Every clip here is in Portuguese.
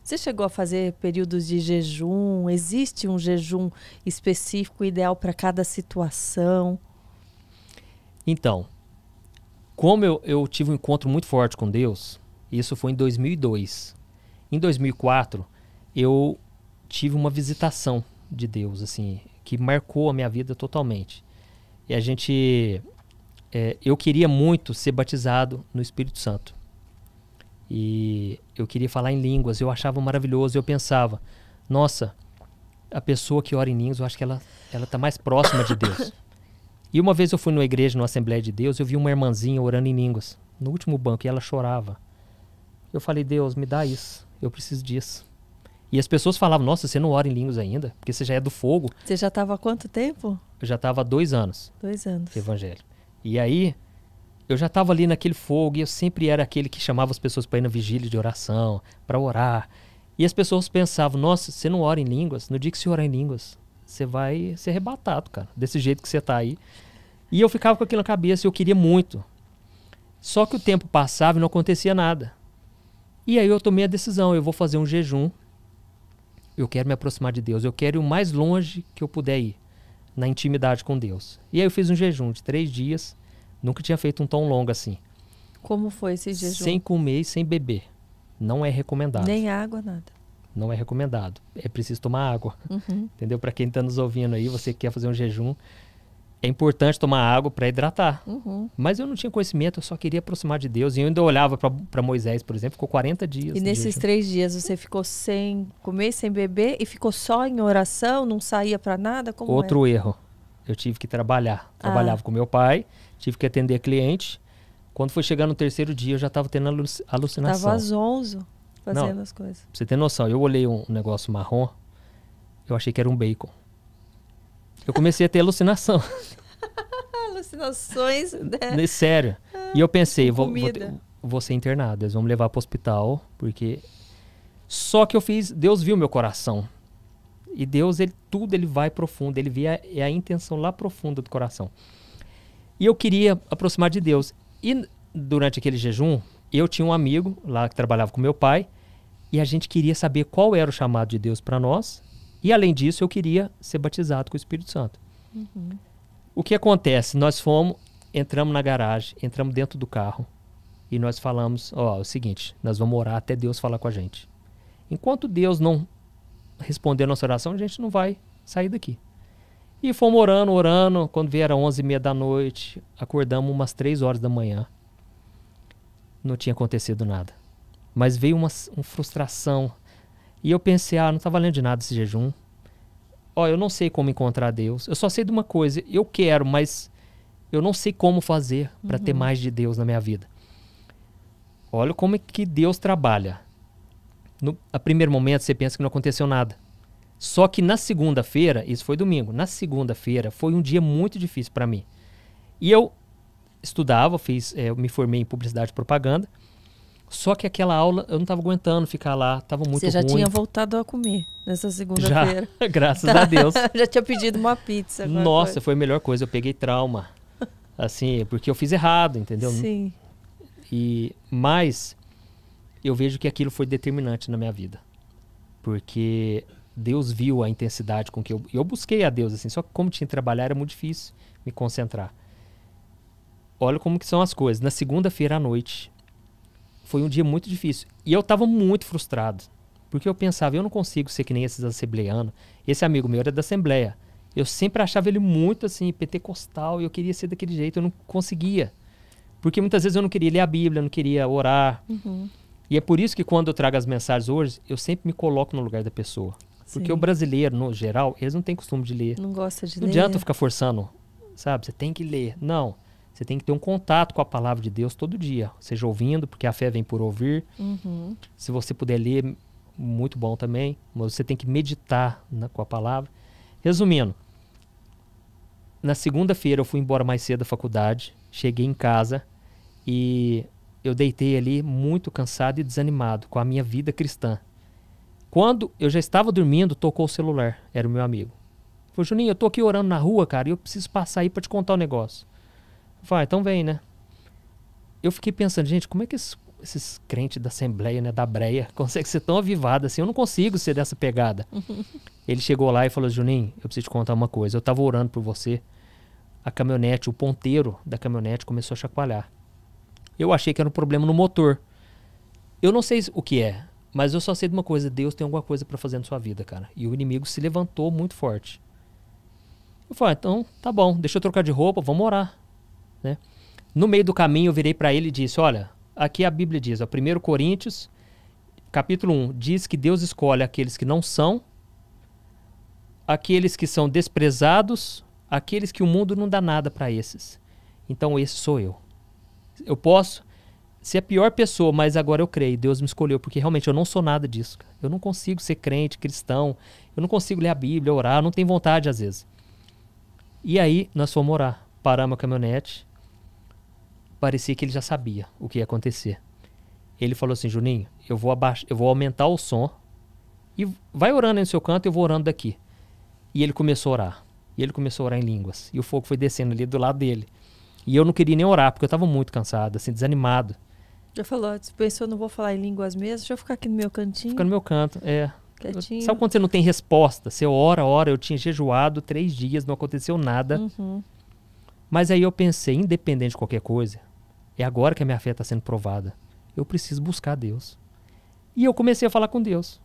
Você chegou a fazer períodos de jejum? Existe um jejum específico, ideal para cada situação? Então, como eu tive um encontro muito forte com Deus, isso foi em 2002. Em 2004, eu tive uma visitação de Deus, assim, que marcou a minha vida totalmente. E eu queria muito ser batizado no Espírito Santo. E eu queria falar em línguas, eu achava maravilhoso, eu pensava, nossa, a pessoa que ora em línguas, eu acho que ela está mais próxima de Deus. E uma vez eu fui numa igreja, numa Assembleia de Deus, eu vi uma irmãzinha orando em línguas, no último banco, e ela chorava. Eu falei, Deus, me dá isso, eu preciso disso. E as pessoas falavam, nossa, você não ora em línguas ainda? Porque você já é do fogo. Você já estava há quanto tempo? Eu já estava há 2 anos. 2 anos. De evangelho. E aí, eu já estava ali naquele fogo e eu sempre era aquele que chamava as pessoas para ir na vigília de oração, para orar. E as pessoas pensavam, nossa, você não ora em línguas? No dia que você orar em línguas, você vai ser arrebatado, cara, desse jeito que você tá aí. E eu ficava com aquilo na cabeça e eu queria muito. Só que o tempo passava e não acontecia nada. E aí eu tomei a decisão, eu vou fazer um jejum. Eu quero me aproximar de Deus, eu quero ir o mais longe que eu puder ir, na intimidade com Deus. E aí eu fiz um jejum de 3 dias, nunca tinha feito um tão longo assim. Como foi esse jejum? Sem comer e sem beber. Não é recomendado. Nem água, nada. Não é recomendado. É preciso tomar água. Uhum. Entendeu? Para quem está nos ouvindo aí, você que quer fazer um jejum, é importante tomar água para hidratar. Uhum. Mas eu não tinha conhecimento, eu só queria aproximar de Deus. E eu ainda olhava para Moisés, por exemplo, ficou 40 dias. E nesses 3 dias você ficou sem comer, sem beber e ficou só em oração, não saía para nada? Como Outro erro. Eu tive que trabalhar. Trabalhava com meu pai, tive que atender cliente. Quando foi chegando no 3º dia, eu já estava tendo alucinação. Estava zonzo fazendo as coisas. Pra você ter noção, eu olhei um negócio marrom, eu achei que era um bacon. Eu comecei a ter alucinação. Alucinações, né? Sério. E eu pensei, vou ser internado, eles vão me levar pro hospital, porque... Só que eu fiz, Deus viu meu coração. E Deus, ele vai profundo, ele vê a intenção lá profunda do coração. E eu queria aproximar de Deus. E durante aquele jejum, eu tinha um amigo lá que trabalhava com meu pai, e a gente queria saber qual era o chamado de Deus para nós. E além disso, eu queria ser batizado com o Espírito Santo. Uhum. O que acontece? Nós entramos na garagem, entramos dentro do carro, e nós falamos, é o seguinte, nós vamos orar até Deus falar com a gente. Enquanto Deus não responder a nossa oração, a gente não vai sair daqui. E fomos orando, quando vieram 11h30 da noite, acordamos umas 3 horas da manhã. Não tinha acontecido nada. Mas veio uma frustração. E eu pensei, não tá valendo de nada esse jejum. Eu não sei como encontrar Deus. Eu só sei de uma coisa, eu quero, mas eu não sei como fazer para ter mais de Deus na minha vida. Olha como é que Deus trabalha. A primeiro momento você pensa que não aconteceu nada. Só que na segunda-feira, isso foi domingo, na segunda-feira foi um dia muito difícil para mim. E eu estudava, eu me formei em publicidade e propaganda, só que aquela aula eu não estava aguentando ficar lá, estava muito ruim. Você já tinha voltado a comer nessa segunda-feira? Já, graças a Deus. Já tinha pedido uma pizza. Nossa, foi a melhor coisa, eu peguei trauma, assim, porque eu fiz errado, entendeu? Sim. Mas eu vejo que aquilo foi determinante na minha vida, porque Deus viu a intensidade com que eu busquei a Deus, assim, só que como tinha que trabalhar era muito difícil me concentrar. Olha como que são as coisas. Na segunda-feira à noite, foi um dia muito difícil. E eu estava muito frustrado, porque eu pensava, eu não consigo ser que nem esses assembleanos. Esse amigo meu era da Assembleia. Eu sempre achava ele muito, assim, pentecostal, e eu queria ser daquele jeito, eu não conseguia. Porque muitas vezes eu não queria ler a Bíblia, eu não queria orar. Uhum. E é por isso que quando eu trago as mensagens hoje, eu sempre me coloco no lugar da pessoa. Porque o brasileiro, no geral, eles não têm costume de ler. Não gosta de ler. Não adianta ficar forçando, sabe? Você tem que ler. Não. Você tem que ter um contato com a palavra de Deus todo dia. Seja ouvindo, porque a fé vem por ouvir. Uhum. Se você puder ler, muito bom também. Mas você tem que meditar com a palavra. Resumindo, na segunda-feira eu fui embora mais cedo da faculdade. Cheguei em casa e eu deitei ali muito cansado e desanimado com a minha vida cristã. Quando eu já estava dormindo, tocou o celular. Era o meu amigo. Falei, Juninho, eu tô aqui orando na rua, cara, e eu preciso passar aí pra te contar um negócio. Eu falei, então vem, né? Eu fiquei pensando, gente, como é que esses crentes da Assembleia, né, da Breia, conseguem ser tão avivados assim, eu não consigo ser dessa pegada. Ele chegou lá e falou, Juninho, eu preciso te contar uma coisa, eu tava orando por você, a caminhonete, o ponteiro da caminhonete começou a chacoalhar. Eu achei que era um problema no motor. Eu não sei o que é, mas eu só sei de uma coisa, Deus tem alguma coisa para fazer na sua vida, cara. E o inimigo se levantou muito forte. Eu falei, então, tá bom, deixa eu trocar de roupa, vamos orar, né? No meio do caminho eu virei para ele e disse, olha, aqui a Bíblia diz, ó, 1 Coríntios, capítulo 1, diz que Deus escolhe aqueles que não são, aqueles que são desprezados, aqueles que o mundo não dá nada para esses. Então esse sou eu. Eu posso ser a pior pessoa, mas agora eu creio, Deus me escolheu, porque realmente eu não sou nada disso. Cara. Eu não consigo ser crente, cristão, eu não consigo ler a Bíblia, orar, eu não tenho vontade às vezes. E aí nós fomos orar, paramos a caminhonete, parecia que ele já sabia o que ia acontecer. Ele falou assim, Juninho, eu vou aumentar o som e vai orando aí no seu canto, eu vou orando daqui. E ele começou a orar. E ele começou a orar em línguas. E o fogo foi descendo ali do lado dele. E eu não queria nem orar, porque eu estava muito cansado, assim, desanimado. Já falou, você pensou, não vou falar em línguas mesmo, deixa eu ficar aqui no meu cantinho. Fica no meu canto, Quietinho. Sabe quando você não tem resposta? Você ora, eu tinha jejuado 3 dias, não aconteceu nada. Uhum. Mas aí eu pensei, independente de qualquer coisa, é agora que a minha fé está sendo provada. Eu preciso buscar Deus. E eu comecei a falar com Deus.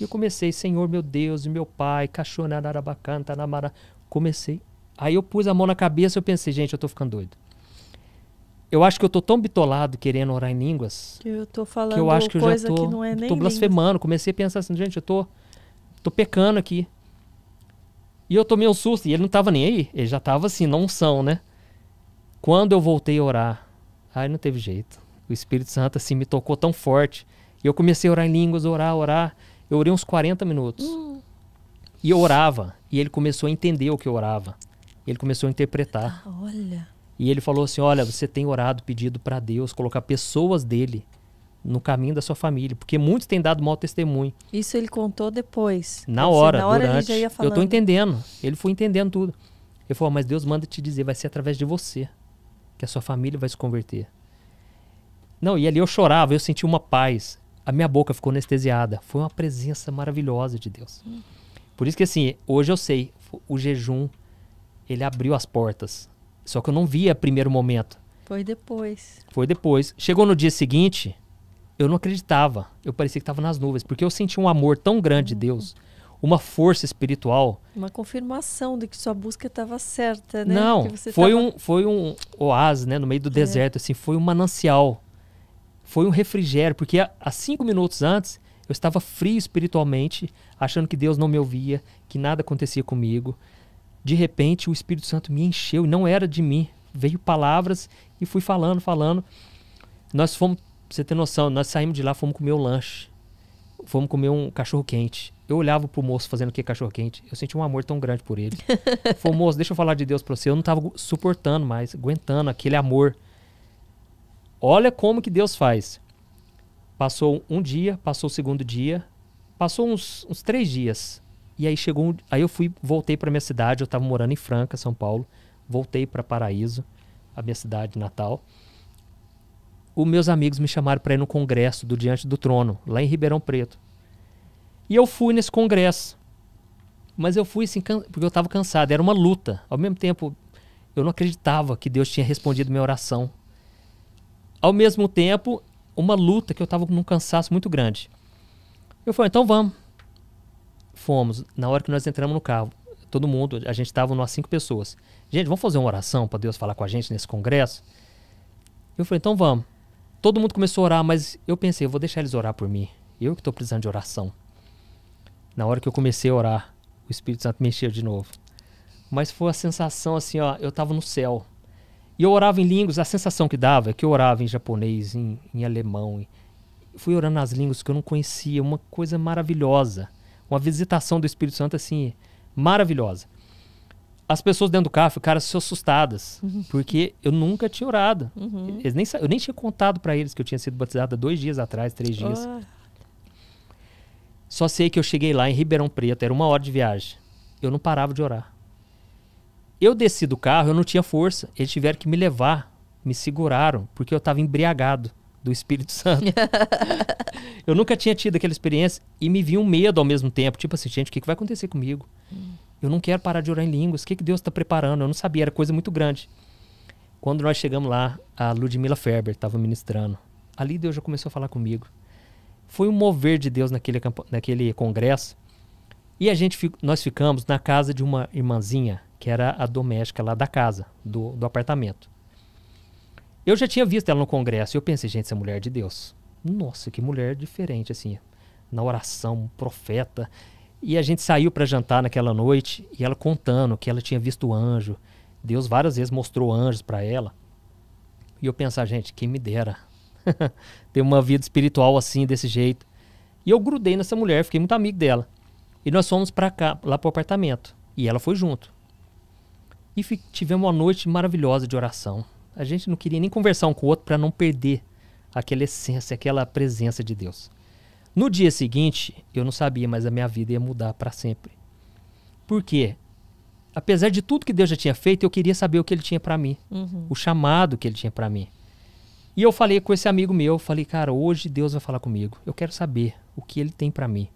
E eu comecei, Senhor, meu Deus e meu Pai, cachorarabacanta, namara. Comecei. Aí eu pus a mão na cabeça e eu pensei, gente, eu tô ficando doido. Eu acho que eu tô tão bitolado querendo orar em línguas Que eu tô falando que eu acho que eu coisa já tô, que não é nem tô blasfemando. Comecei a pensar assim, gente, eu tô pecando aqui. E eu tomei um susto, e ele não tava nem aí. Ele já tava assim, não são, né? Quando eu voltei a orar, aí não teve jeito. O Espírito Santo assim me tocou tão forte. E eu comecei a orar em línguas, orar. Eu orei uns 40 minutos. E eu orava. E ele começou a entender o que eu orava. Ele começou a interpretar. Ah, olha. E ele falou assim, olha, você tem orado, pedido para Deus colocar pessoas dele no caminho da sua família. Porque muitos têm dado mau testemunho. Isso ele contou depois. Na hora, durante. ele já ia falando. Eu tô entendendo. Ele foi entendendo tudo. Ele falou, mas Deus manda te dizer, vai ser através de você que a sua família vai se converter. Não, e ali eu chorava, eu senti uma paz. A minha boca ficou anestesiada. Foi uma presença maravilhosa de Deus. Por isso que assim, hoje eu sei, o jejum, ele abriu as portas. Só que eu não via primeiro momento. Foi depois. Foi depois. Chegou no dia seguinte, eu não acreditava. Eu parecia que estava nas nuvens, porque eu senti um amor tão grande de Deus, uma força espiritual. Uma confirmação de que sua busca estava certa, né? Não, que você foi um oásis, né, no meio do deserto, assim, foi um manancial. Foi um refrigério, porque há 5 minutos antes eu estava frio espiritualmente, achando que Deus não me ouvia, que nada acontecia comigo. De repente o Espírito Santo me encheu e não era de mim. Veio palavras e fui falando. Nós fomos, pra você ter noção, nós saímos de lá, fomos comer o lanche. Fomos comer um cachorro-quente. Eu olhava pro moço fazendo aquele cachorro-quente. Eu senti um amor tão grande por ele. Falei, moço, deixa eu falar de Deus pra você. Eu não estava suportando mais, aguentando aquele amor. Olha como que Deus faz. Passou um dia, passou o segundo dia, passou uns 3 dias. E aí aí eu voltei para minha cidade, eu estava morando em Franca, São Paulo. Voltei para Paraíso, a minha cidade natal. Os meus amigos me chamaram para ir no congresso do Diante do Trono, lá em Ribeirão Preto. E eu fui nesse congresso. Mas eu fui assim, porque eu estava cansado, era uma luta. Ao mesmo tempo, eu não acreditava que Deus tinha respondido minha oração. Ao mesmo tempo, uma luta que eu estava num cansaço muito grande. Eu falei, então vamos. Fomos. Na hora que nós entramos no carro, todo mundo, a gente estava umas 5 pessoas. Gente, vamos fazer uma oração para Deus falar com a gente nesse congresso? Eu falei, então vamos. Todo mundo começou a orar, mas eu pensei, eu vou deixar eles orar por mim. Eu que estou precisando de oração. Na hora que eu comecei a orar, o Espírito Santo me encheu de novo. Mas foi a sensação assim, ó, eu estava no céu. E eu orava em línguas, a sensação que dava é que eu orava em japonês, em alemão. Fui orando nas línguas que eu não conhecia, uma coisa maravilhosa. Uma visitação do Espírito Santo, assim, maravilhosa. As pessoas dentro do carro ficaram assustadas, porque eu nunca tinha orado. Eu nem tinha contado para eles que eu tinha sido batizado há 2 dias atrás, 3 dias. Só sei que eu cheguei lá em Ribeirão Preto, era 1 hora de viagem. Eu não parava de orar. Eu desci do carro, eu não tinha força. Eles tiveram que me levar, me seguraram, porque eu estava embriagado do Espírito Santo. Eu nunca tinha tido aquela experiência e me vi um medo ao mesmo tempo. Tipo assim, gente, o que vai acontecer comigo? Eu não quero parar de orar em línguas. O que Deus está preparando? Eu não sabia, era coisa muito grande. Quando nós chegamos lá, a Ludmila Ferber estava ministrando. Ali Deus já começou a falar comigo. Foi um mover de Deus naquele congresso. E nós ficamos na casa de uma irmãzinha, que era a doméstica lá da casa, do apartamento. Eu já tinha visto ela no congresso e eu pensei, gente, essa mulher é de Deus. Nossa, que mulher diferente, assim, na oração, profeta. E a gente saiu para jantar naquela noite e ela contando que ela tinha visto o anjo. Deus várias vezes mostrou anjos para ela. E eu pensava, gente, quem me dera ter uma vida espiritual assim, desse jeito. E eu grudei nessa mulher, fiquei muito amigo dela. E nós fomos para cá, lá pro apartamento. E ela foi junto. E tivemos uma noite maravilhosa de oração. A gente não queria nem conversar um com o outro para não perder aquela essência, aquela presença de Deus. No dia seguinte, eu não sabia, mas a minha vida ia mudar para sempre. Por quê? Apesar de tudo que Deus já tinha feito, eu queria saber o que Ele tinha para mim. O chamado que Ele tinha para mim. E eu falei com esse amigo meu, falei, cara, hoje Deus vai falar comigo. Eu quero saber o que Ele tem para mim.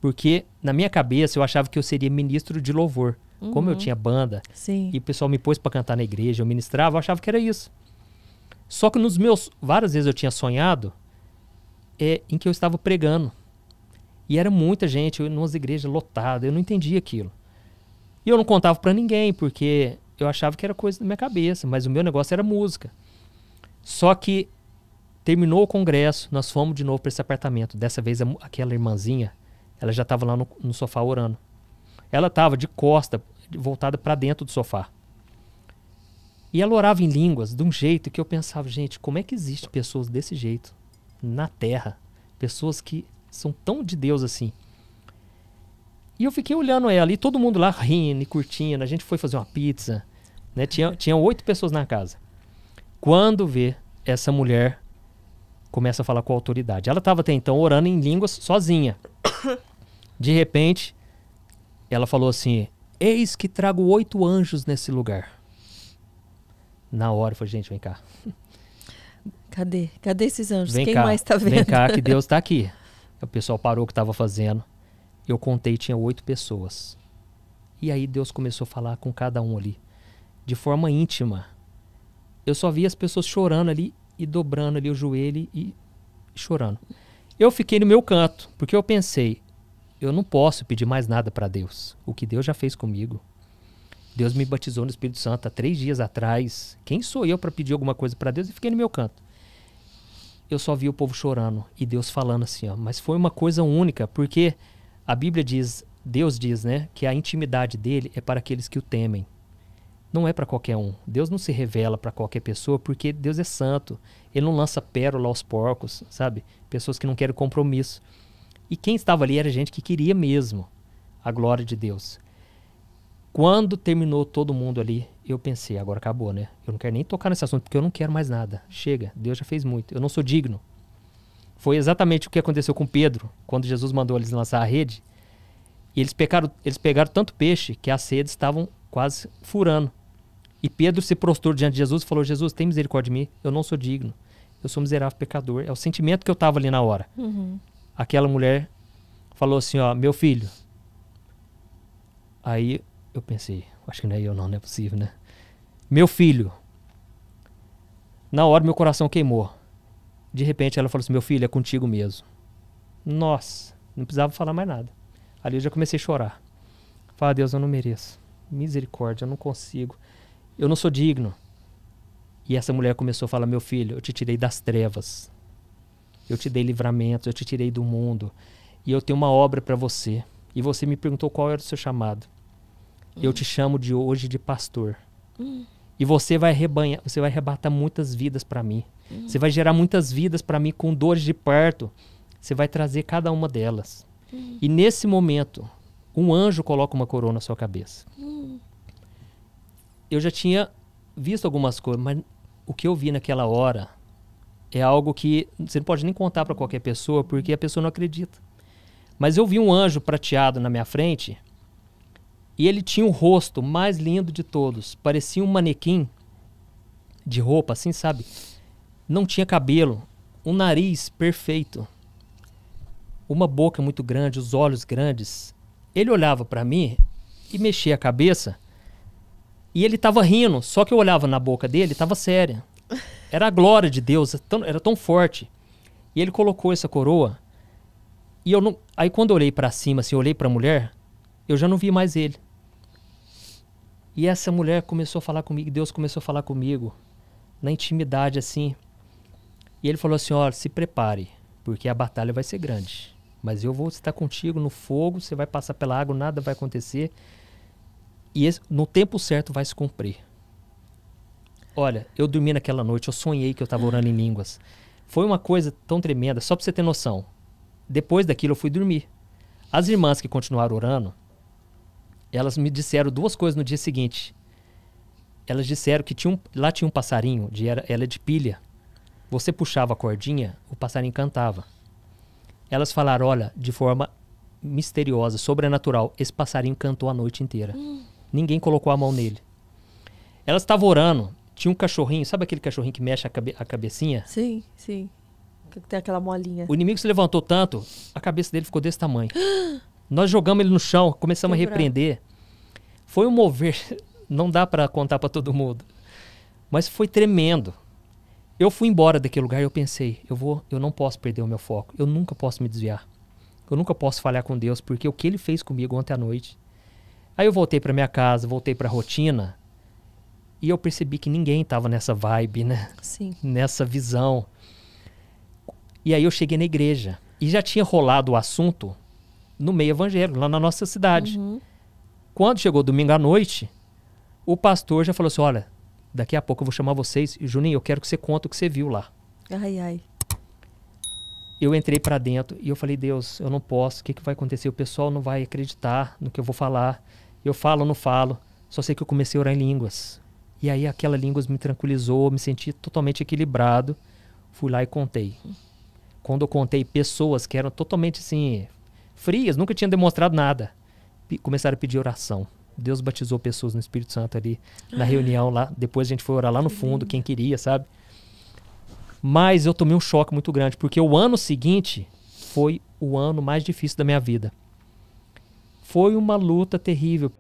Porque na minha cabeça eu achava que eu seria ministro de louvor. Como eu tinha banda, Sim. e o pessoal me pôs para cantar na igreja, eu ministrava, eu achava que era isso. Só que várias vezes eu tinha sonhado em que eu estava pregando. E era muita gente, umas igrejas lotadas, eu não entendia aquilo. E eu não contava para ninguém, porque eu achava que era coisa da minha cabeça, mas o meu negócio era música. Só que terminou o congresso, nós fomos de novo para esse apartamento. Dessa vez aquela irmãzinha, ela já estava lá no sofá orando. Ela estava de costa, voltada para dentro do sofá. E ela orava em línguas de um jeito que eu pensava, gente, como é que existe pessoas desse jeito na Terra? Pessoas que são tão de Deus assim. E eu fiquei olhando ela e todo mundo lá rindo e curtindo. A gente foi fazer uma pizza, né? Tinha 8 pessoas na casa. Quando vê, essa mulher começa a falar com a autoridade. Ela estava até então orando em línguas sozinha. De repente, ela falou assim, eis que trago 8 anjos nesse lugar. Na hora, eu falei, gente, vem cá. Cadê esses anjos? Vem Quem cá, mais tá vendo? Vem cá que Deus está aqui. O pessoal parou o que estava fazendo. Eu contei, tinha 8 pessoas. E aí Deus começou a falar com cada um ali. De forma íntima. Eu só vi as pessoas chorando ali e dobrando ali o joelho e chorando. Eu fiquei no meu canto, porque eu pensei, eu não posso pedir mais nada para Deus. O que Deus já fez comigo. Deus me batizou no Espírito Santo há 3 dias atrás. Quem sou eu para pedir alguma coisa para Deus? E fiquei no meu canto. Eu só vi o povo chorando e Deus falando assim, ó. Mas foi uma coisa única, porque a Bíblia diz, Deus diz, né, que a intimidade dele é para aqueles que o temem. Não é para qualquer um. Deus não se revela para qualquer pessoa, porque Deus é santo. Ele não lança pérola aos porcos, sabe? Pessoas que não querem compromisso. E quem estava ali era gente que queria mesmo a glória de Deus. Quando terminou todo mundo ali, eu pensei, agora acabou, né? Eu não quero nem tocar nesse assunto, porque eu não quero mais nada. Chega, Deus já fez muito. Eu não sou digno. Foi exatamente o que aconteceu com Pedro, quando Jesus mandou eles lançar a rede. E eles pegaram tanto peixe que as redes estavam quase furando. E Pedro se prostrou diante de Jesus e falou, Jesus, tem misericórdia de mim? Eu não sou digno. Eu sou miserável pecador. É o sentimento que eu estava ali na hora. Aquela mulher falou assim, ó, meu filho. Aí eu pensei, acho que não é eu não é possível, né? Meu filho. Na hora meu coração queimou. De repente ela falou assim, meu filho, é contigo mesmo. Nossa, não precisava falar mais nada. Ali eu já comecei a chorar. Falei, Deus, eu não mereço. Misericórdia, eu não consigo. Eu não sou digno. E essa mulher começou a falar, meu filho, eu te tirei das trevas. Eu te dei livramento, eu te tirei do mundo. E eu tenho uma obra para você. E você me perguntou qual era o seu chamado. Eu te chamo de hoje de pastor. E você vai arrebatar muitas vidas para mim. Você vai gerar muitas vidas para mim com dores de parto. Você vai trazer cada uma delas. E nesse momento, um anjo coloca uma coroa na sua cabeça. Eu já tinha visto algumas coisas, mas o que eu vi naquela hora é algo que você não pode nem contar para qualquer pessoa, porque a pessoa não acredita. Mas eu vi um anjo prateado na minha frente e ele tinha o rosto mais lindo de todos. Parecia um manequim de roupa, assim, sabe? Não tinha cabelo. um nariz perfeito, uma boca muito grande, os olhos grandes. Ele olhava para mim e mexia a cabeça e ele estava rindo, só que eu olhava na boca dele, estava séria. Era a glória de Deus, era tão forte. E ele colocou essa coroa e eu não... Aí quando eu olhei para cima, assim, eu olhei para a mulher, eu já não vi mais ele. E essa mulher começou a falar comigo, Deus começou a falar comigo, na intimidade, assim. E ele falou assim, olha, se prepare, porque a batalha vai ser grande. Mas eu vou estar contigo no fogo, você vai passar pela água, nada vai acontecer. E no tempo certo vai se cumprir. Olha, eu dormi naquela noite, eu sonhei que eu estava orando em línguas. Foi uma coisa tão tremenda, só para você ter noção. Depois daquilo eu fui dormir. As irmãs que continuaram orando, elas me disseram duas coisas no dia seguinte. Elas disseram que lá tinha um passarinho, ela é de pilha. Você puxava a cordinha, o passarinho cantava. Elas falaram, olha, de forma misteriosa, sobrenatural, esse passarinho cantou a noite inteira. Ninguém colocou a mão nele. Elas estavam orando, tinha um cachorrinho, sabe aquele cachorrinho que mexe a cabecinha? Sim, sim. Que tem aquela molinha. O inimigo se levantou tanto, a cabeça dele ficou desse tamanho. Nós jogamos ele no chão, começamos a repreender. Foi um mover, não dá para contar para todo mundo. Mas foi tremendo. Eu fui embora daquele lugar e eu pensei, eu não posso perder o meu foco. Eu nunca posso me desviar. Eu nunca posso falhar com Deus, porque o que ele fez comigo ontem à noite. Aí eu voltei para minha casa, voltei para a rotina, e eu percebi que ninguém estava nessa vibe, né? Sim. Nessa visão. E aí eu cheguei na igreja. E já tinha rolado o assunto no meio evangélico, lá na nossa cidade. Uhum. Quando chegou domingo à noite, o pastor já falou assim, olha, daqui a pouco eu vou chamar vocês. E, Juninho, eu quero que você conte o que você viu lá. Ai, ai. Eu entrei pra dentro e eu falei, Deus, eu não posso. O que vai acontecer? O pessoal não vai acreditar no que eu vou falar. Eu falo ou não falo. Só sei que eu comecei a orar em línguas. E aí aquela línguas me tranquilizou, me senti totalmente equilibrado. Fui lá e contei. Quando eu contei, pessoas que eram totalmente assim, frias, nunca tinham demonstrado nada, começaram a pedir oração. Deus batizou pessoas no Espírito Santo ali na reunião lá. Depois a gente foi orar lá no fundo, quem queria, sabe? Mas eu tomei um choque muito grande, porque o ano seguinte foi o ano mais difícil da minha vida. Foi uma luta terrível.